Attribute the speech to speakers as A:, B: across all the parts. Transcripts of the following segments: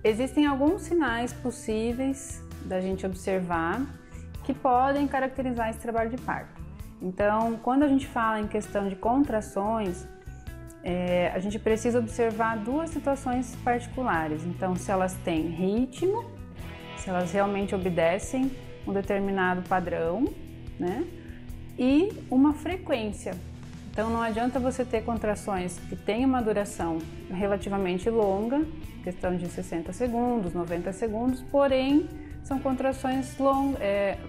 A: Existem alguns sinais possíveis da gente observar que podem caracterizar esse trabalho de parto. Então, quando a gente fala em questão de contrações, a gente precisa observar duas situações particulares. Então, se elas têm ritmo, se elas realmente obedecem um determinado padrão, né? E uma frequência. Então, não adianta você ter contrações que têm uma duração relativamente longa, questão de 60 segundos, 90 segundos, porém, são contrações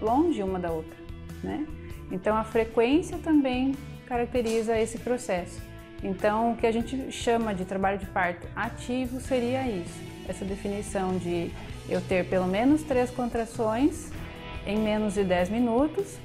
A: longe uma da outra, né? Então, a frequência também caracteriza esse processo. Então, o que a gente chama de trabalho de parto ativo seria isso, essa definição de eu ter pelo menos 3 contrações em menos de 10 minutos,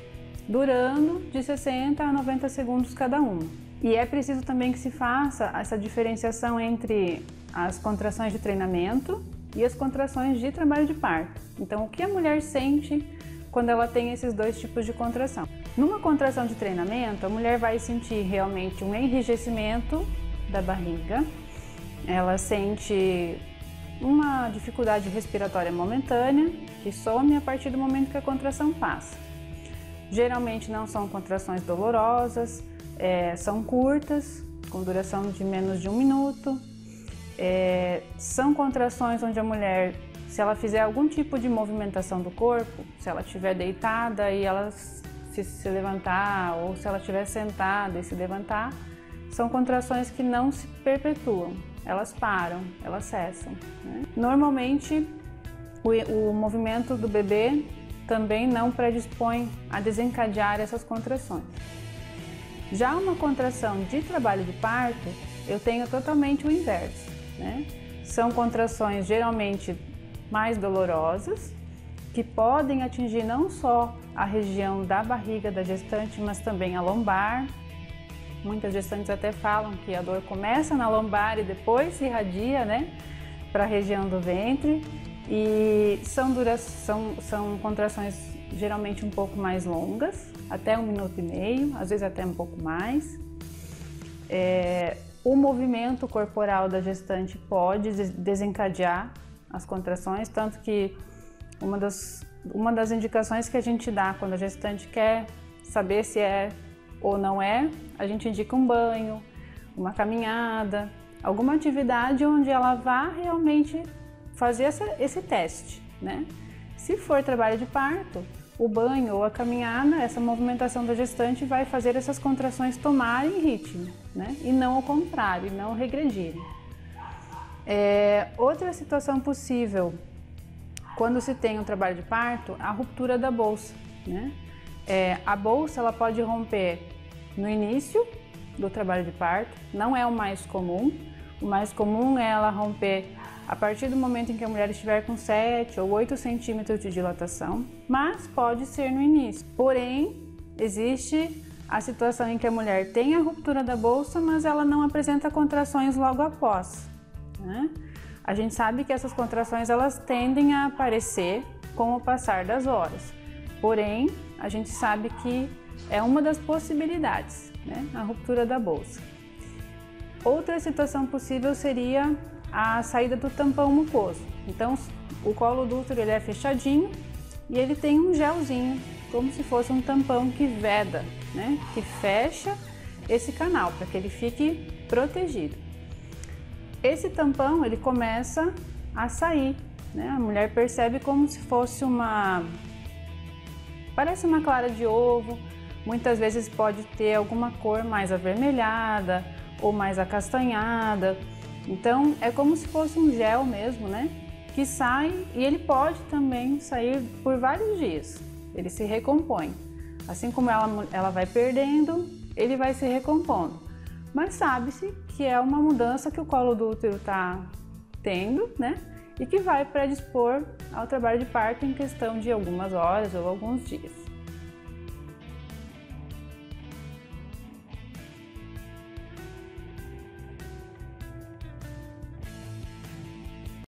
A: durando de 60 a 90 segundos cada uma. E é preciso também que se faça essa diferenciação entre as contrações de treinamento e as contrações de trabalho de parto. Então, o que a mulher sente quando ela tem esses dois tipos de contração? Numa contração de treinamento, a mulher vai sentir realmente um enrijecimento da barriga, ela sente uma dificuldade respiratória momentânea que some a partir do momento que a contração passa. Geralmente não são contrações dolorosas, são curtas, com duração de menos de 1 minuto. São contrações onde a mulher, se ela fizer algum tipo de movimentação do corpo, se ela estiver deitada e ela se levantar, ou se ela estiver sentada e se levantar, são contrações que não se perpetuam, elas param, elas cessam, né? Normalmente, o movimento do bebê também não predispõe a desencadear essas contrações. Já uma contração de trabalho de parto, eu tenho totalmente o inverso, né? São contrações geralmente mais dolorosas, que podem atingir não só a região da barriga da gestante, mas também a lombar. Muitas gestantes até falam que a dor começa na lombar e depois se irradia, né, para a região do ventre. E são contrações geralmente um pouco mais longas, até 1 minuto e meio, às vezes até um pouco mais. O movimento corporal da gestante pode desencadear as contrações, tanto que uma das indicações que a gente dá quando a gestante quer saber se é ou não é, a gente indica um banho, uma caminhada, alguma atividade onde ela vá realmente fazer esse teste, né? Se for trabalho de parto, o banho ou a caminhada, essa movimentação da gestante vai fazer essas contrações tomarem ritmo, né? E não ao contrário, não regredirem. Outra situação possível quando se tem um trabalho de parto, a ruptura da bolsa, né? A bolsa ela pode romper no início do trabalho de parto, não é o mais comum. O mais comum é ela romper a partir do momento em que a mulher estiver com 7 ou 8 centímetros de dilatação, mas pode ser no início. Porém, existe a situação em que a mulher tem a ruptura da bolsa, mas ela não apresenta contrações logo após, né? A gente sabe que essas contrações elas tendem a aparecer com o passar das horas, porém a gente sabe que é uma das possibilidades, né? A ruptura da bolsa. Outra situação possível seria a saída do tampão mucoso. Então o colo do útero ele é fechadinho e ele tem um gelzinho, como se fosse um tampão que veda, né? Que fecha esse canal para que ele fique protegido. Esse tampão ele começa a sair, né? A mulher percebe como se fosse parece uma clara de ovo, muitas vezes pode ter alguma cor mais avermelhada ou mais acastanhada. Então é como se fosse um gel mesmo, né? Que sai e ele pode também sair por vários dias, ele se recompõe. Assim como ela vai perdendo, ele vai se recompondo. Mas sabe-se que é uma mudança que o colo do útero está tendo, né? E que vai predispor ao trabalho de parto em questão de algumas horas ou alguns dias.